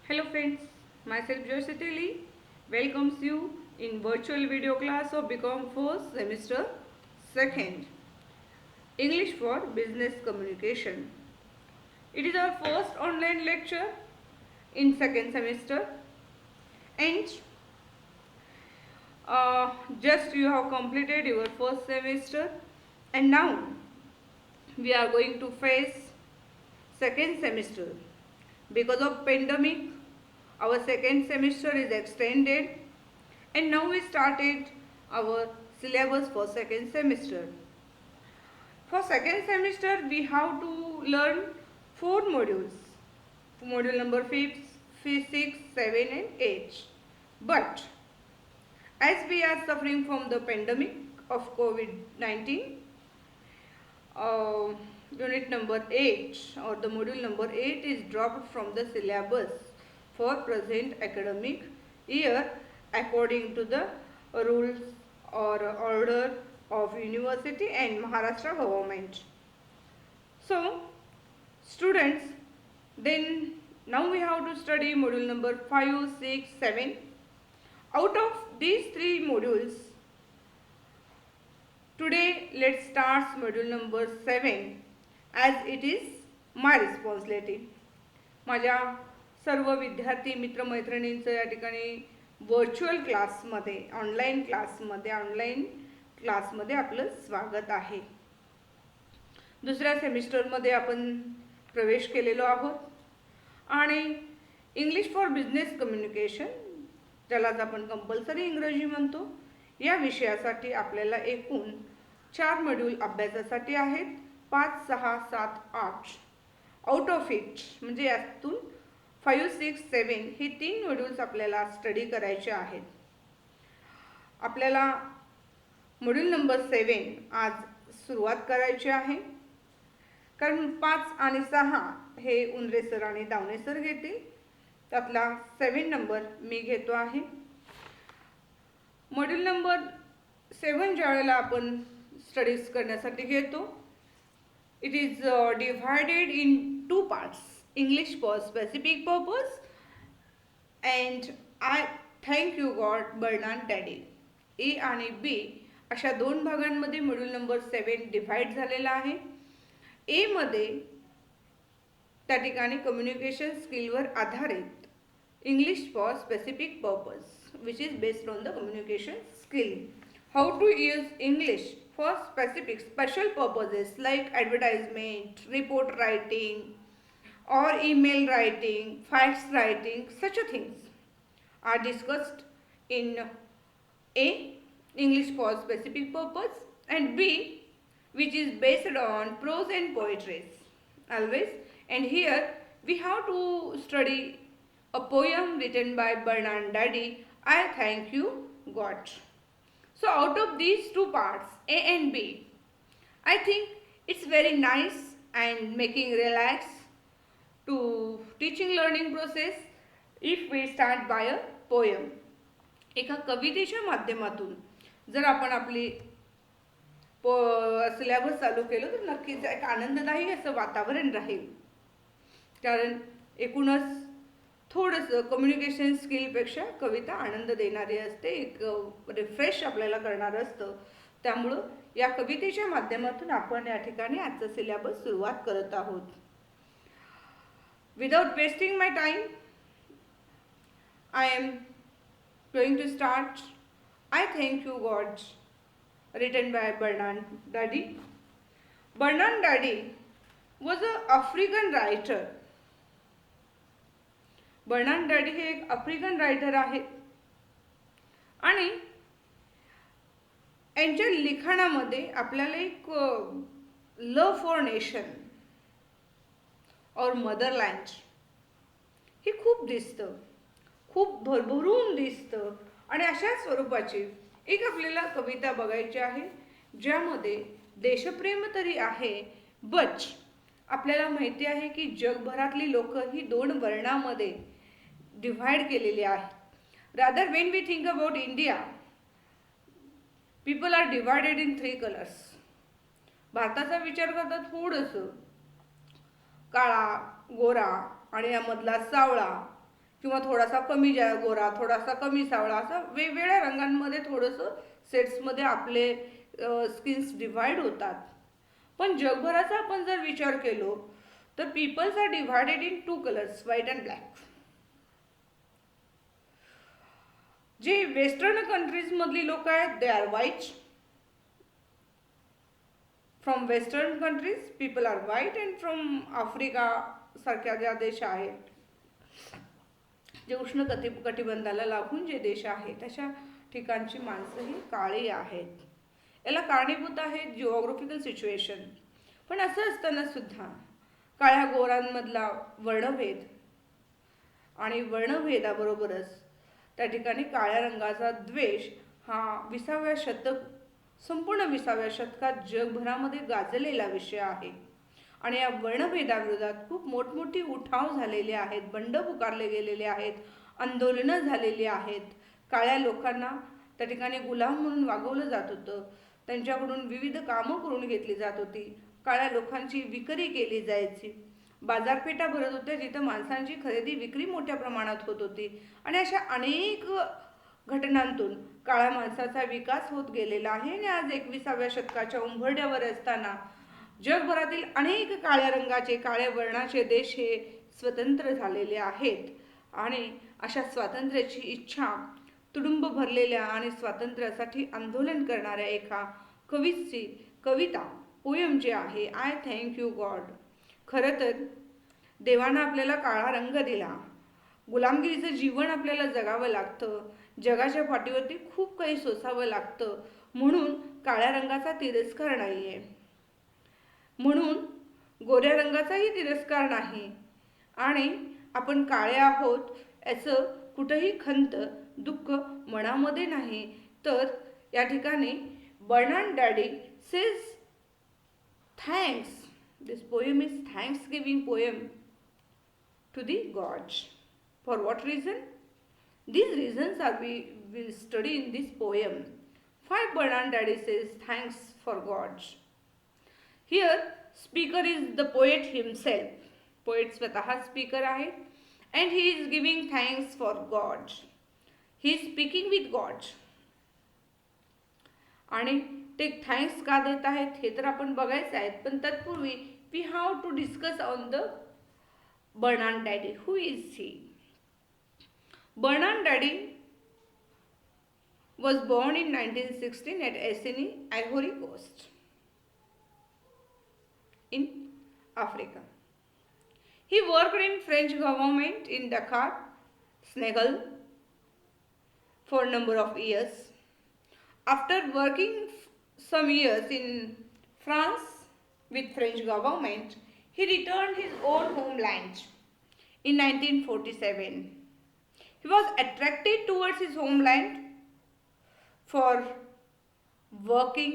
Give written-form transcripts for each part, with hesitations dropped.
Hello friends, myself Jayashri Teli welcomes you in virtual video class of BCOM 4th semester 2nd English for Business Communication. It is our first online lecture in 2nd semester and just you have completed your first semester and now we are going to face second semester. Because of pandemic, our second semester is extended and now we started our syllabus for second semester. For second semester, we have to learn 4 modules. Module number 5, 6, 7 and 8. But as we are suffering from the pandemic of COVID-19, unit number 8 or the module number 8 is dropped from the syllabus for present academic year according to the rules or order of university and Maharashtra government. So students, then now we have to study module number 5, 6, 7. Out of these 3 modules, today let's start module number 7 as it is my responsibility. माझ्या सर्व विद्यार्थी मित्रमैत्रिणींचं या ठिकाणी virtual क्लासमध्ये online क्लासमध्ये आपलं स्वागत आहे. दुसऱ्या सेमिस्टरमध्ये आपण प्रवेश केलेलो आहोत आणि इंग्लिश फॉर बिझनेस कम्युनिकेशन, ज्यालाच आपण कंपल्सरी इंग्रजी म्हणतो, या विषयासाठी आपल्याला एकूण 4 मॉड्यूल अभ्यासासाठी आहेत. 5, 6, 7, 8. आउट ऑफ इट म्हणजे यातून 5, 6, 7 ही 3 मॉड्यूल्स आपल्याला स्टडी करायचे आहेत. आपल्याला मॉड्यूल नंबर 7 आज सुरुवात करायची आहे, कारण 5 आणि 6 हे उंद्रे सर आणि दावणे सर घेतील. त्यातला 7 नंबर मी घेतो आहे. मॉड्यूल नंबर 7 ज्या वेळेला आपण स्टडीज करण्यासाठी घेतो, it is divided in 2 parts, English for specific purpose and I thank you God Bernard Dadie. A आणि बी अशा 2 भागांमध्ये मॉड्यूल नंबर 7 डिवाइड झालेला आहे. ए मध्ये त्या ठिकाणी कम्युनिकेशन स्किलवर आधारित English for specific purpose which is based on the communication skill. How to use English for special purposes like advertisement, report writing or email writing, fax writing, such a things are discussed in A, English for specific purpose, and B, which is based on prose and poetry always. And here we have to study a poem written by Bernard Daddy, I Thank You God. So out of these 2 parts, A and B, I think it's very nice and making relax to teaching learning process if we start by a poem. एका कवितेच्या माध्यमातून जर आपण आपली syllabus चालू केलं तर नक्कीच एक आनंददायी असं वातावरण राहील. कारण एकूणच थोडंसं कम्युनिकेशन स्किलपेक्षा कविता आनंद देणारी असते, एक रिफ्रेश आपल्याला करणारं असतं. त्यामुळं या कवितेच्या माध्यमातून आपण या ठिकाणी आजचा सिलेबस सुरुवात करत आहोत. Without wasting my time I am going to start I thank you God, written by Bernard Dadie. Bernard Dadie was a African writer. Bernard Dadie हे एक आफ्रिकन रायटर आहेत आणि यांच्या लिखाणामध्ये आपल्याला एक लव फॉर नेशन और मदरलँड हे खूप दिसतं, खूप भरभरून दिसतं. आणि अशा स्वरूपाची एक आपल्याला कविता बघायची आहे ज्यामध्ये देशप्रेम तरी आहे, बट आपल्याला माहिती आहे की जगभरातली लोक ही 2 वर्णामध्ये डिवाइड केलेली आहे. Rather when we think about India, people are divided in 3 colours. भारताचा विचार करता थोडंसं काळा, गोरा आणि यामधला सावळा किंवा थोडासा कमी गोरा, थोडासा कमी सावळा, असं वेगवेगळ्या रंगांमध्ये थोडंसं सेट्समध्ये आपले स्किन्स डिव्हाइड होतात. पण जगभराचा आपण जर विचार केलो तर peoples are divided in two colours, white and black. जे वेस्टर्न कंट्रीजमधली लोक आहेत they are white. From western countries people are white and from Africa सारख्या ज्या देश आहेत, जे उष्ण कटिबंधाला लागून जे देश आहेत अशा ठिकाणची माणसं ही काळी आहेत. याला कारणीभूत आहे जिओग्राफिकल सिच्युएशन. पण असं असताना सुद्धा काळ्या गोरांमधला वर्णभेद आणि वर्णभेदाबरोबरच त्या ठिकाणी काळ्या रंगाचा द्वेष हा 20व्या शतक, संपूर्ण 20व्या शतकात जगभरामध्ये गाजलेला विषय आहे. आणि या वर्णभेदाविरोधात खूप मोठमोठी उठाव झालेले आहेत, बंड पुकारले गेलेले आहेत, आंदोलनं झालेली आहेत. काळ्या लोकांना त्या ठिकाणी गुलाम म्हणून वागवलं जात होतं, त्यांच्याकडून विविध कामं करून घेतली जात होती, काळ्या लोकांची विक्री केली जायची, बाजारपेठा भरत होत्या जिथं माणसांची खरेदी विक्री मोठ्या प्रमाणात होत होती. आणि अशा अनेक घटनांतून काळ्या माणसाचा विकास होत गेलेला आहे. आणि आज 21व्या शतकाच्या उंबरठ्यावर असताना जगभरातील अनेक काळ्या रंगाचे, काळ्या वर्णाचे देश हे स्वतंत्र झालेले आहेत. आणि अशा स्वातंत्र्याची इच्छा तुडुंब भरलेल्या आणि स्वातंत्र्यासाठी आंदोलन करणाऱ्या एका कवीची कविता, पोयम जे आहे, आय थँक यू गॉड. खरं तर देवानं आपल्याला काळा रंग दिला, गुलामगिरीचं जीवन आपल्याला जगावं लागतं, जगाच्या पाठीवरती खूप काही सोसावं लागतं, म्हणून काळ्या रंगाचा तिरस्कार नाही आहे, म्हणून गोऱ्या रंगाचाही तिरस्कार नाही. आणि आपण काळे आहोत याचं कुठंही खंत, दुःख मनामध्ये नाही. तर या ठिकाणी Bernard Dadie says thanks, this poem is thanks giving poem to the gods. For what reason? These reasons are we will study in this poem. 5 Bernard Daddy says thanks for gods. Here speaker is the poet himself. Poet स्वतः speaker आहे and he is giving thanks for gods. He is speaking with gods. आणि ते thanks का देत आहेत हे तर आपण बघायचं आहे. पण तत्पूर्वी we have to discuss on the Bernard Daddy. Who is he? Bernard Daddy was born in 1916 at Essene, Ivory Coast, in Africa. He worked in French government in Dakar, Senegal, for a number of years. After working some years in France with French government, he returned his own homeland in 1947. He was attracted towards his homeland for working,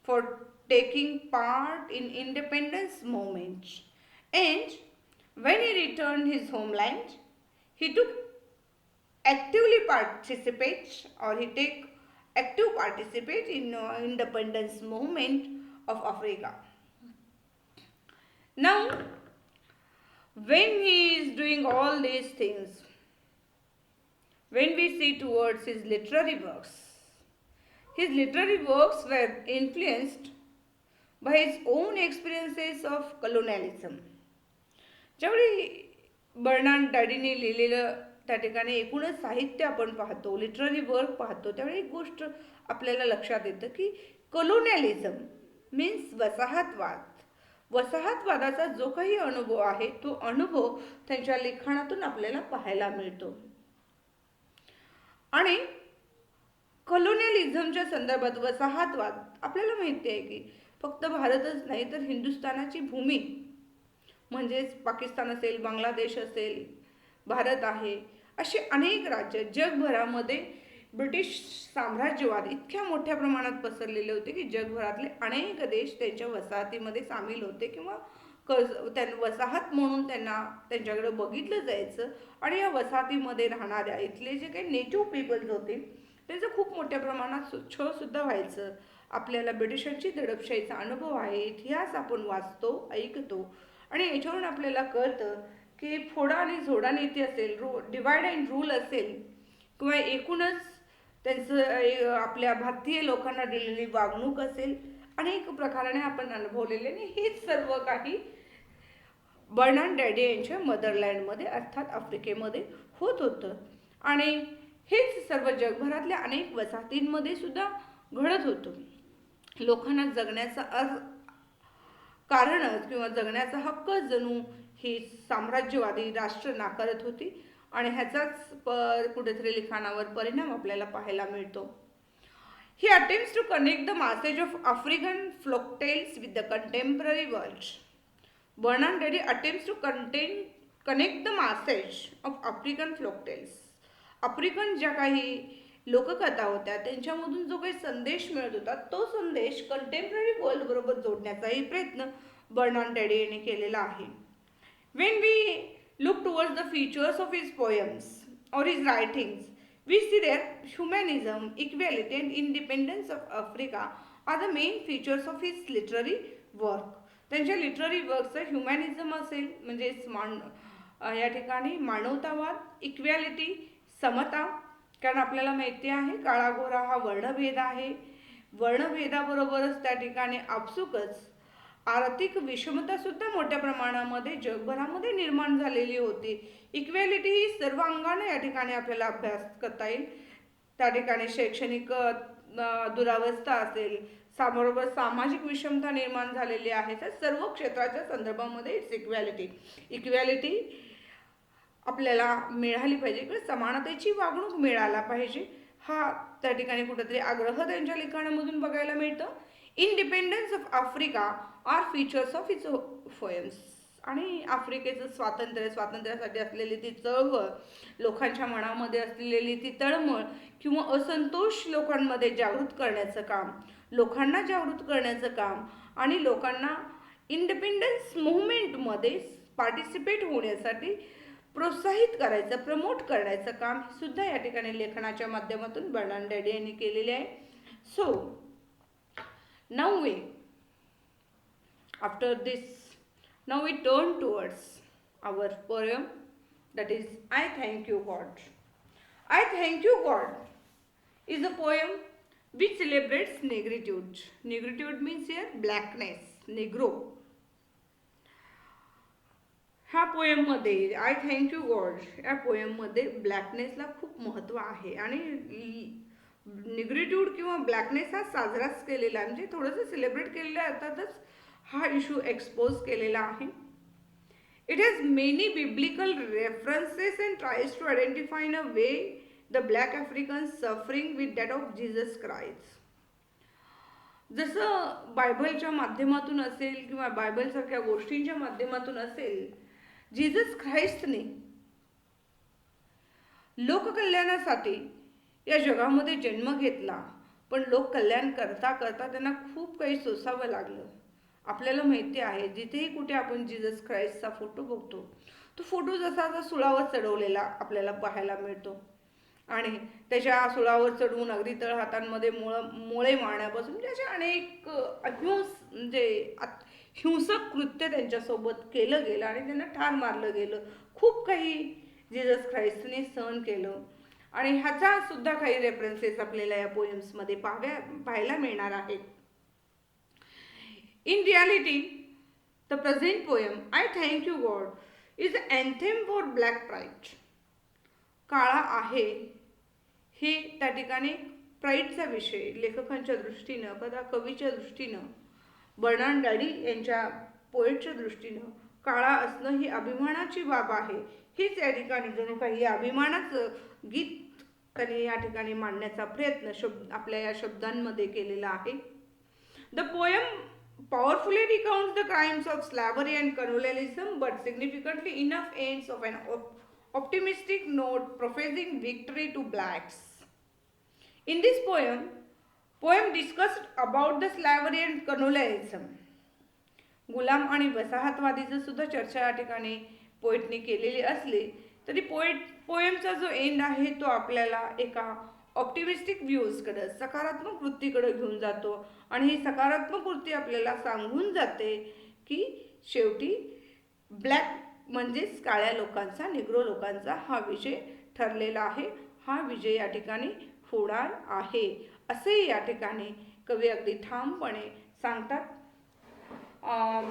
for taking part in independence movement. And when he returned his homeland, he took actively participate or he take active participate in independence movement of Africa. Now, when he is doing all these things, when we see towards his literary works were influenced by his own experiences of colonialism. ज्यावेळी Bernard डॅडीने लिहिलेलं त्या ठिकाणी एकूणच साहित्य आपण पाहतो, literary work पाहतो, त्यावेळी एक गोष्ट आपल्याला लक्षात येतं की कलोनियलिझम मीन्स वसाहतवाद. वसाहतवादाचा जो काही अनुभव आहे तो अनुभव त्यांच्या लिखाणातून आपल्याला पाहायला मिळतो. आणि कलोनियलिझमच्या संदर्भात वसाहतवाद आपल्याला माहिती आहे की फक्त भारतच नाही तर हिंदुस्थानाची भूमी म्हणजेच पाकिस्तान असेल, बांगलादेश असेल, भारत आहे, असे अनेक राज्य जगभरामध्ये ब्रिटिश साम्राज्यवाद इतक्या मोठ्या प्रमाणात पसरलेले होते की जगभरातले अनेक देश त्यांच्या वसाहतीमध्ये सामील होते किंवा वसाहत म्हणून त्यांच्याकडे बघितलं जायचं. आणि या वसाहतीमध्ये राहणाऱ्या इथले जे काही नेटिव्ह पीपल्स होते त्याचं खूप मोठ्या प्रमाणात छळसुद्धा व्हायचं. आपल्याला ब्रिटिशांची दडपशाहीचा अनुभव आहे, इतिहास आपण वाचतो, ऐकतो आणि याच्यावरून आपल्याला कळतं की फोडा आणि झोडा नीती असेल, डिवाइड अँड रूल असेल, किंवा एकूणच त्यांचं आपल्या भारतीय लोकांना दिलेली वागणूक असेल, अनेक प्रकाराने आपण अनुभवलेले आणि हेच सर्व काही बर्नार्ड डॅडी यांच्या मदरलँडमध्ये अर्थात आफ्रिकेमध्ये होत होतं. आणि हेच सर्व जगभरातल्या अनेक वसाहतींमध्ये सुद्धा घडत होतं. लोकांना जगण्याचा कारणच किंवा जगण्याचा हक्कच जणू ही साम्राज्यवादी राष्ट्र नाकारत होती आणि ह्याचाच कुठेतरी लिखाणावर परिणाम आपल्याला पाहायला मिळतो. He attempts to connect the message of African folktales with the contemporary world. Bernard Daddy attempts to connect the message of African folktales. African ज्या काही लोककथा होत्या त्यांच्यामधून जो काही संदेश मिळत होता तो संदेश कंटेम्पररी वर्ल्ड बरोबर जोडण्याचाही प्रयत्न बर्नार्ड डॅडी यांनी केलेला आहे. When we look towards the features of his poems or his writings, we see that humanism, equality and independence of Africa are the main features of his literary work. त्यांच्या literary वर्कचं ह्युमॅनिझम असेल म्हणजेच या ठिकाणी मानवतावाद, equality, समता, कारण आपल्याला माहिती आहे काळागोरा हा वर्णभेद आहे. वर्णभेदाबरोबरच त्या ठिकाणी आपसुकच आर्थिक विषमता सुद्धा मोठ्या प्रमाणामध्ये जगभरामध्ये निर्माण झालेली होती. इक्वॅलिटी ही सर्व अंगाने या ठिकाणी आपल्याला अभ्यास करता येईल. त्या ठिकाणी शैक्षणिक दुरावस्था असेल, बरोबर सामाजिक विषमता निर्माण झालेली आहे. तर सर्व क्षेत्राच्या संदर्भामध्ये इट्स इक्वॅलिटी आपल्याला मिळाली पाहिजे किंवा समानतेची वागणूक मिळायला पाहिजे हा त्या ठिकाणी कुठेतरी आग्रह त्यांच्या लिखाणामधून बघायला मिळतं. Independence of Africa are features of its poems. आणि आफ्रिकेचं स्वातंत्र्यासाठी असलेली ती चळवळ, लोकांच्या मनामध्ये असलेली ती तळमळ किंवा असंतोष लोकांमध्ये जागृत करण्याचं काम, लोकांना जागृत करण्याचं काम आणि लोकांना इंडिपेंडन्स मुवमेंटमध्ये पार्टिसिपेट होण्यासाठी प्रोत्साहित करायचं, प्रमोट करण्याचं काम सुद्धा या ठिकाणी लेखनाच्या माध्यमातून बर्नार्ड डॅडी यांनी केलेले आहे. So now we turn towards our poem, that is I Thank You God. I Thank You God is a poem which celebrates negritude. Negritude means here blackness, negro. ह्या पोएममध्ये आय थँक यू गॉड या पोएममध्ये ब्लॅकनेसला खूप महत्त्व आहे आणि निग्रिट्यूड किंवा ब्लॅकनेस हा साजराच केलेला आहे, म्हणजे थोडंसं सेलिब्रेट केलेलं आहे. अर्थातच हा इश्यू एक्सपोज केलेला आहे. It has many biblical references and tries to identify in a way the black African suffering with that of Jesus Christ. जसं बायबलच्या माध्यमातून असेल किंवा बायबलसारख्या गोष्टींच्या माध्यमातून असेल, जीसस ख्राइस्टने लोककल्याणासाठी या जगामध्ये जन्म घेतला, पण लोक कल्याण करता करता त्यांना खूप काही सोसावं लागलं. आपल्याला माहिती आहे जिथेही कुठे आपण जीसस ख्राइस्टचा फोटो बघतो तो फोटो जसा सुळावर चढवलेला आपल्याला पाहायला मिळतो आणि त्याच्या सुळावर चढवून अगदी तळ हातांमध्ये मोळे मारण्यापासून त्याचे अनेक हिंसक कृत्य त्यांच्यासोबत केलं गेलं आणि त्यांना ठार मारलं गेलं. खूप काही जीसस ख्राइस्टने सहन केलं आणि ह्याचा सुद्धा काही रेफरन्सेस आपल्याला या पोएम्समध्ये पाहायला मिळणार आहेत. In reality the present poem I thank you God is anthem for black pride. काळा आहे हे त्या ठिकाणी प्राईडचा विषय लेखकांच्या दृष्टीनं, कवीच्या दृष्टीनं, बर्नार्ड डॅडी यांच्या पोएटच्या दृष्टीनं काळा असणं ही अभिमानाची बाब आहे. हेच या ठिकाणी जणू काही अभिमानाचं गीत त्यांनी या ठिकाणी मांडण्याचा प्रयत्न आपल्या या शब्दांमध्ये केलेला आहे. The poem powerfully recounts the crimes of slavery and colonialism, but significantly enough ends of an optimistic note professing victory to blacks. In this poem discussed about the slavery and colonialism. गुलाम आणि वसाहतवादीचं सुद्धा चर्चा या ठिकाणी पोएटने केलेली असली तरी पोएमचा जो end आहे तो आपल्याला एका ऑप्टिमिस्टिक व्ह्यूजकडे, सकारात्मक वृत्तीकडे घेऊन जातो आणि ही सकारात्मक वृत्ती आपल्याला सांगून जाते की शेवटी ब्लॅक म्हणजेच काळ्या लोकांचा, निग्रो लोकांचा हा विजय ठरलेला आहे. हा विजय या ठिकाणी होणार आहे असे या ठिकाणी कवी अगदी ठामपणे सांगतात.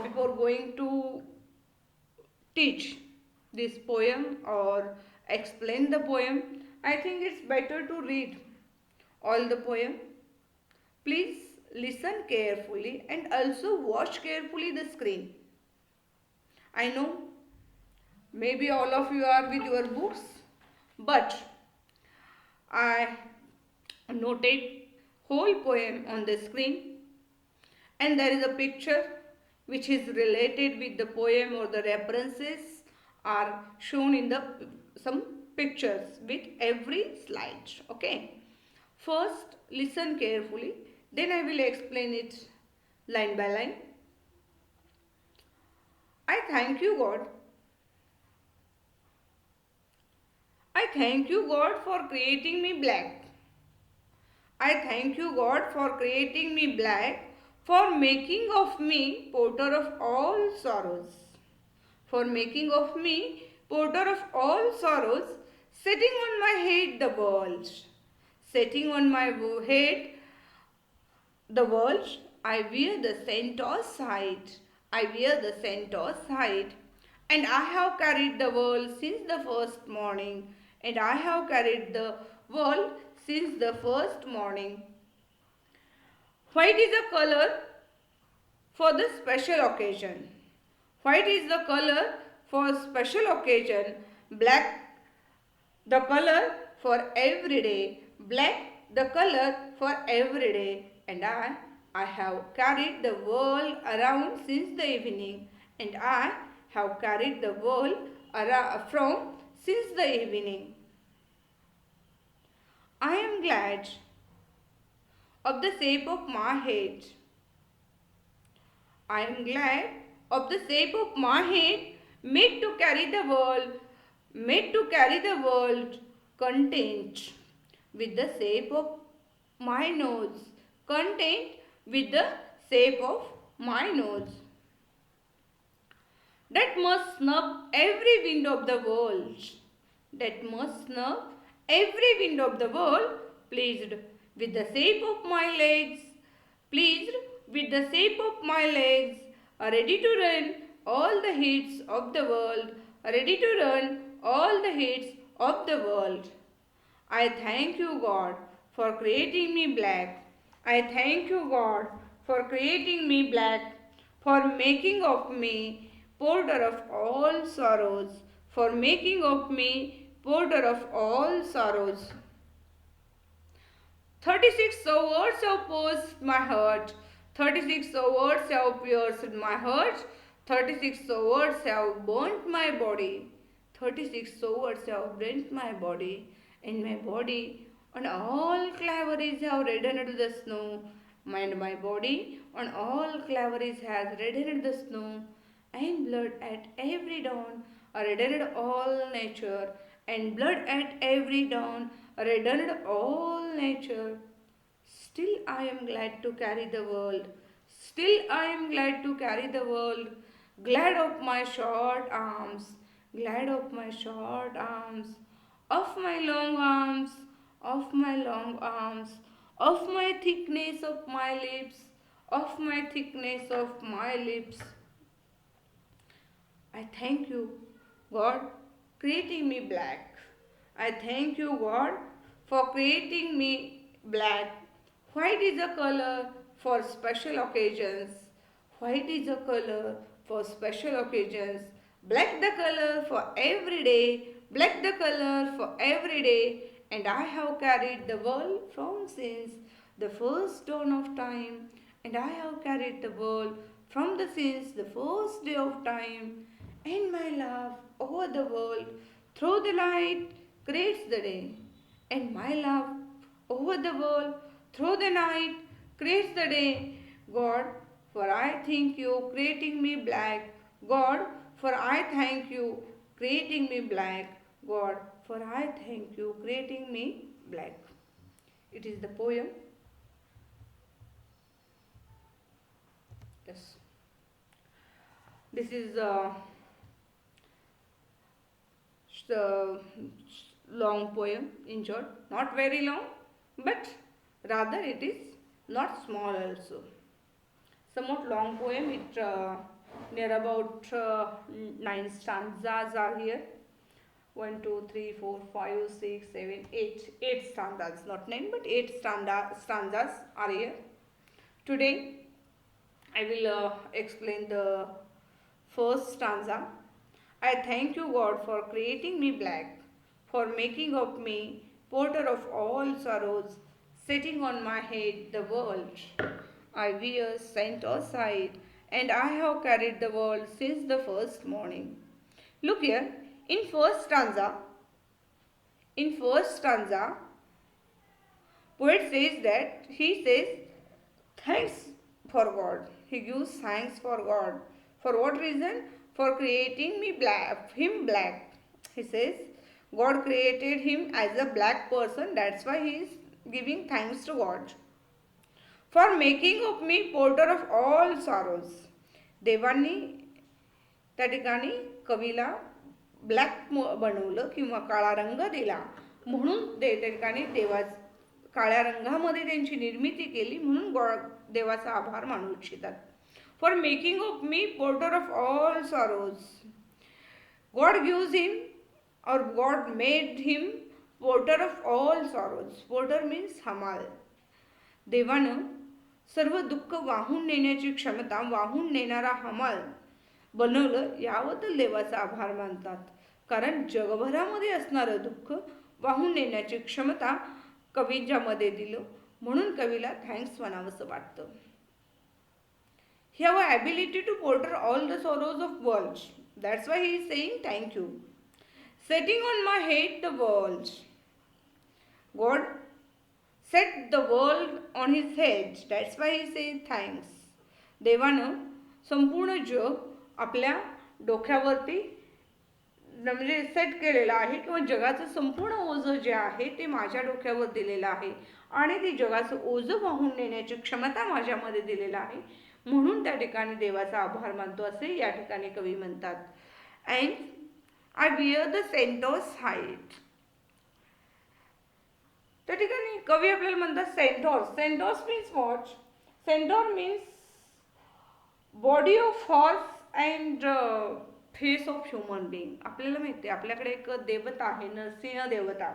Before going to teach this poem or explain the poem, I think it's better to read all the poem. Please listen carefully and also watch carefully the screen. I know maybe all of you are with your books, but I noted whole poem on the screen, and there is a picture which is related with the poem, or the references are shown in the some pictures with every slide. Okay, first listen carefully, then I will explain it line by line. I thank you, God. I thank you, God, for creating me black. I thank you, God, for creating me black, for making of me porter of all sorrows. For making of me porter of all sorrows, setting on my head the world. Setting on my head the world, I wear the centaur's hide. I wear the centaur's hide. And I have carried the world since the first morning. And I have carried the world since the first morning. White is a color for the special occasion. White is the color for special occasion. Black the color for every day. Black the color for every day. And I have carried the world around since the evening. And I have carried the world from since the evening. I am glad of the shape of my head. I am glad of the shape of my head, made to carry the world, content with the shape of my nose, content with the shape of my nose. That must snub every wind of the world. That must snub every wind of the world, pleased with the shape of my legs, pleased with the shape of my legs, ready to run all the hits of the world, ready to run all the hits of the world. I thank you, God, for creating me black. I thank you, God, for creating me black, for making of me porter of all sorrows, for making of me porter of all sorrows. 36 words have pierced my heart. 36 words have pierced my heart. 36 words have burnt my body. 36 words have burnt my body. And my body on all claveries have reddened the snow. And my body on all claveries has reddened the snow. And blood at every dawn reddened all nature. And blood at every dawn reddened all nature. Still I am glad to carry the world. Still I am glad to carry the world. Glad of my short arms. Glad of my short arms. Of my long arms. Of my long arms. Of my thickness of my lips. Of my thickness of my lips. I thank you, God, creating me black. I thank you, God, for creating me black. White is a color for special occasions. White is a color for special occasions. Black the color for every day. Black the color for every day. And I have carried the world from since the first dawn of time. And I have carried the world from the since the first day of time. And my love over the world through the light creates the day. And my love over the world through the night creates the day. God, for I thank you creating me black. God, for I thank you creating me black. God, for I thank you creating me black. It is the poem. Yes. This is long poem in short, not very long, but rather it is not small also. Somewhat long poem, it near about 9 stanzas are here. 1, 2, 3, 4, 5, 6, 7, 8. 8 stanzas, not 9 but 8 stanzas are here. Today I will explain the first stanza. I thank you, God, for creating me black, for making of me porter of all sorrows, setting on my head the world. I wear sent aside, and I have carried the world since the first morning. Look here, in first stanza, poet says that he says thanks for God. He gives thanks for God. For what reason? For creating him black. He says God created him as a black person. That's why he is giving thanks to God. For making of me porter of all sorrows. देवांनी त्या ठिकाणी कवीला black बनवलं किंवा काळा रंग दिला म्हणून त्या ठिकाणी काळ्या रंगामध्ये त्यांची निर्मिती केली म्हणून देवाचा आभार मानू इच्छितात. For making of me porter of all sorrows. God gives him और God made him porter of all sorrows. Porter means हमाल. देवानं सर्व दुःख वाहून नेण्याची क्षमता, वाहून नेणारा हमाल बनवलं याबद्दल देवाचा आभार मानतात. कारण जगभरामध्ये असणारं दुःख वाहून नेण्याची क्षमता कवींच्यामध्ये दिलं म्हणून कवीला थँक्स म्हणावंसं वाटतं. He have an ability to porter all the sorrows of world. That's why he is saying thank you. Setting on my head the world. God set the world on his head. That's why he says thanks. देवानं संपूर्ण जग आपल्या डोक्यावरती म्हणजे set केलेलं आहे किंवा जगाचं संपूर्ण ओझं जे आहे ते माझ्या डोक्यावर दिलेलं आहे आणि ते जगाचं ओझं वाहून नेण्याची क्षमता माझ्यामध्ये दिलेलं आहे म्हणून त्या ठिकाणी देवाचा आभार मानतो असे या ठिकाणी कवी म्हणतात. And I wear the centaurs height. त्या ठिकाणी कवी आपल्याला म्हणतात centaurs. Centaurs means what? Centaur means body of horse and face of human being. आपल्याला माहिती आहे आपल्याकडे एक देवता आहे, नरसिंह देवता.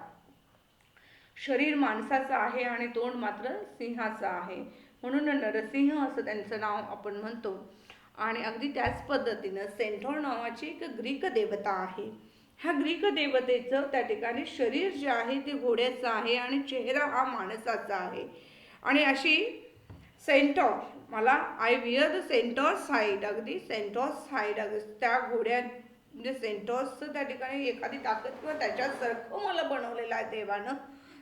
शरीर माणसाचं आहे आणि तोंड मात्र सिंहाचं आहे म्हणून नरसिंह असं त्यांचं नाव आपण म्हणतो. आणि अगदी त्याच पद्धतीनं सेंटॉर नावाची एक ग्रीक देवता आहे. ह्या ग्रीक देवतेचं त्या ठिकाणी शरीर जे आहे ते घोड्याचं आहे आणि चेहरा हा माणसाचा आहे. आणि अशी सेंटॉर मला I wear the centaurs height. अगदी सेंटॉर्स हाईट त्या घोड्या म्हणजे सेंटॉर्सचं त्या ठिकाणी एखादी ताकद किंवा त्याच्यासारखं मला बनवलेलं आहे देवानं,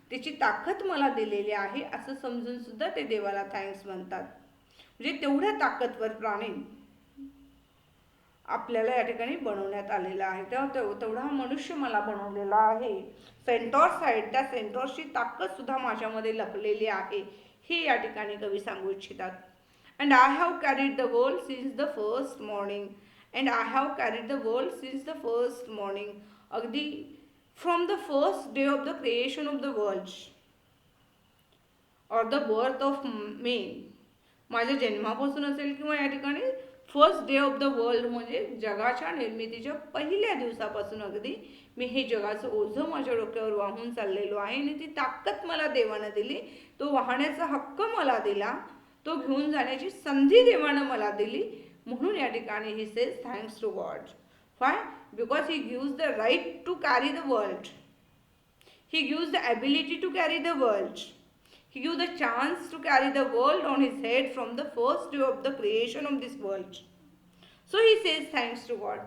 त्याची ताकद मला दिलेली आहे असं समजून सुद्धा ते देवाला थँक्स म्हणतात. म्हणजे तेवढ्या ताकदवर प्राणी आपल्याला या ठिकाणी बनवण्यात आलेला आहे. तेवढा मनुष्य मला बनवलेला आहे. सेंटॉर्स हाईट, त्या सेंटॉर्सची ताकद सुद्धा माझ्यामध्ये लपलेली आहे हे या ठिकाणी कवी सांगू इच्छितात. And I have carried the world since the first morning. And I have carried the world since the first morning. अगदी from the first day of the creation of the world or the birth of me. माझ्या जन्मापासून असेल किंवा या ठिकाणी first day of the world म्हणजे जगाच्या निर्मितीच्या पहिल्या दिवसापासून अगदी मी हे जगाचं ओझं माझ्या डोक्यावर वाहून चाललेलो आहे आणि ती ताकद मला देवानं दिली, तो वाहण्याचा हक्क मला दिला, तो घेऊन जाण्याची संधी देवानं मला दिली म्हणून या ठिकाणी he says thanks to God. Why? Because he gives the right to carry the world. He gives the ability to carry the world. He gives the chance to carry the world on his head from the first day of the creation of this world. So he says thanks to God.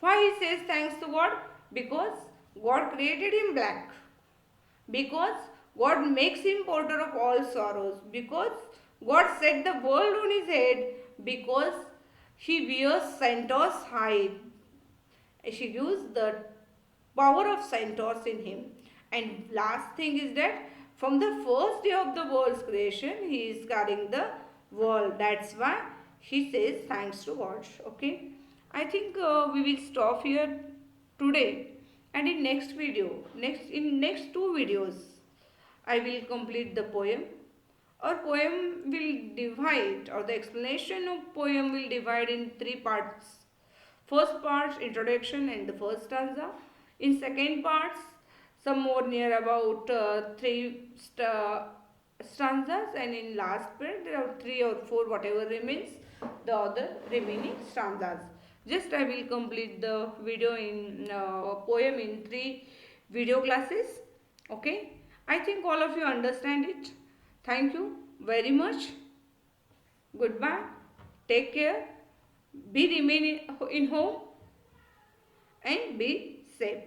Why he says thanks to God? Because God created him black. Because God makes him porter of all sorrows. Because God set the world on his head. Because he wears centaur's hide. She gives the power of centaurs in him. And last thing is that from the first day of the world's creation, he is carrying the world. That's why he says thanks to God. Okay. I think we will stop here today And in next two videos, I will complete the poem. Or poem will divide, or the explanation of poem will divide in three parts. First part, introduction and the first stanza. In second parts, some more near about stanzas, and in last part there are three or four, whatever remains, the other remaining stanzas. Just I will complete the video in poem in three video classes. Okay, I think all of you understand it. Thank you very much. Goodbye. Take care. Be remain in home and be safe.